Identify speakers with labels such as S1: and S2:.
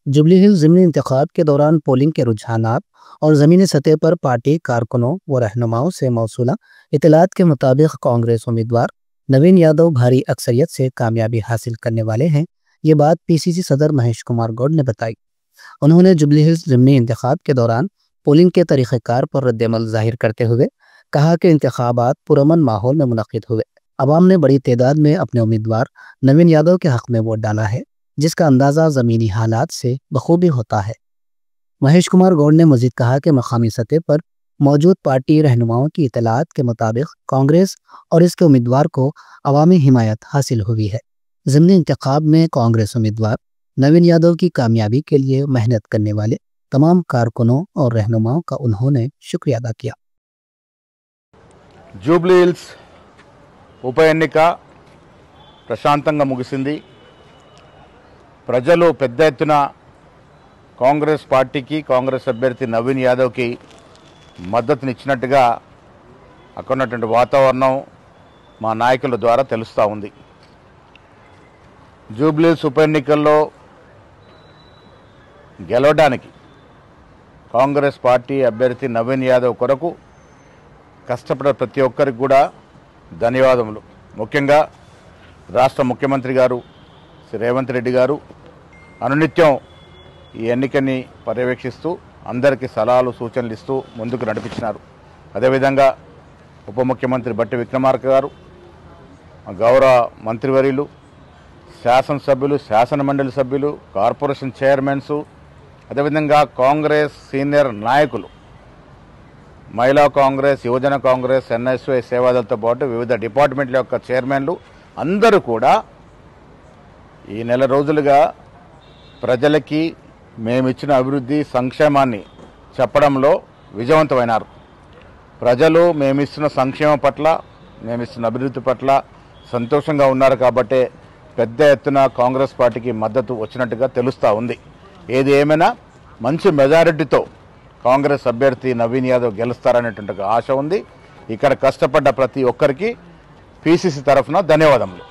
S1: Jubilee hills ज़िमनी इंतखाब के दौरान polling के रुझानात और ज़मीनी सतह पर पार्टी कारकुनों व रहनुमाओं से मौसूला इतलात के मुताबिक कांग्रेस उम्मीदवार नवीन यादव भारी अक्सरियत से कामयाबी हासिल करने वाले हैं। ये बात पीसीसी सदर महेश कुमार गौड़ ने बताई। उन्होंने जुबली हिल्स ज़िमनी इंतखाब के दौरान पोलिंग के तरीक़ेकार पर रद्दमल ज़ाहिर करते हुए कहा कि इंतखाबात पुरअमन माहौल में मुनक़िद हुए। अवाम ने बड़ी तादाद में अपने उम्मीदवार नवीन यादव के हक़ में वोट डाला है, जिसका अंदाज़ा ज़मीनी हालात से बखूबी होता है। महेश कुमार गौड़ ने मज़ीद कहा कि मकामी सतह पर मौजूद पार्टी रहनुमाओं की इतलात के मुताबिक कांग्रेस और इसके उम्मीदवार को अवामी हिमायत हासिल हुई है। ज़िमनी इंतखाब में कांग्रेस उम्मीदवार नवीन यादव की कामयाबी के लिए मेहनत करने वाले तमाम कारकुनों और रहनुमाओं का उन्होंने शुक्रिया अदा किया।
S2: జూబ్లీ హిల్స్ ఉప ఎన్నిక ప్రశాంతంగా ముగిసింది. ప్రజలు పెద్ద ఎత్తున కాంగ్రెస్ పార్టీకి, కాంగ్రెస్ అభ్యర్థి నవీన్ యాదవ్కి మద్దతునిచ్చినట్టుగా అక్కడ ఉన్నటువంటి వాతావరణం మా నాయకుల ద్వారా తెలుస్తూ ఉంది. జూబ్లీ హిల్స్ ఉప ఎన్నికల్లో గెలవడానికి కాంగ్రెస్ పార్టీ అభ్యర్థి నవీన్ యాదవ్ కొరకు కష్టపడే ప్రతి ఒక్కరికి కూడా ధన్యవాదములు. ముఖ్యంగా రాష్ట్ర ముఖ్యమంత్రి గారు శ్రీ రేవంత్ రెడ్డి గారు అనునిత్యం ఈ ఎన్నికని పర్యవేక్షిస్తూ అందరికీ సలహాలు సూచనలు ఇస్తూ ముందుకు నడిపించినారు. అదేవిధంగా ఉప ముఖ్యమంత్రి బట్టి విక్రమార్క గారు, గౌరవ మంత్రివర్యులు, శాసనసభ్యులు, శాసన మండలి సభ్యులు, కార్పొరేషన్ చైర్మన్స్, అదేవిధంగా కాంగ్రెస్ సీనియర్ నాయకులు, మహిళా కాంగ్రెస్, యువజన కాంగ్రెస్, ఎన్ఎస్వై సేవాదళతో పాటు వివిధ డిపార్ట్మెంట్ల యొక్క చైర్మన్లు అందరూ కూడా ఈ నెల రోజులుగా ప్రజలకి మేమిచ్చిన అభివృద్ధి సంక్షేమాన్ని చెప్పడంలో విజయవంతమైనారు. ప్రజలు మేమిస్తున్న సంక్షేమం పట్ల, మేమిస్తున్న అభివృద్ధి పట్ల సంతోషంగా ఉన్నారు. కాబట్టే పెద్ద ఎత్తున కాంగ్రెస్ పార్టీకి మద్దతు వచ్చినట్టుగా తెలుస్తూ ఉంది. ఏది ఏమైనా మంచి మెజారిటీతో కాంగ్రెస్ అభ్యర్థి నవీన్ యాదవ్ గెలుస్తారనేటువంటి ఆశ ఉంది. ఇక్కడ కష్టపడ్డ ప్రతి ఒక్కరికి పీసీసీ తరఫున ధన్యవాదములు.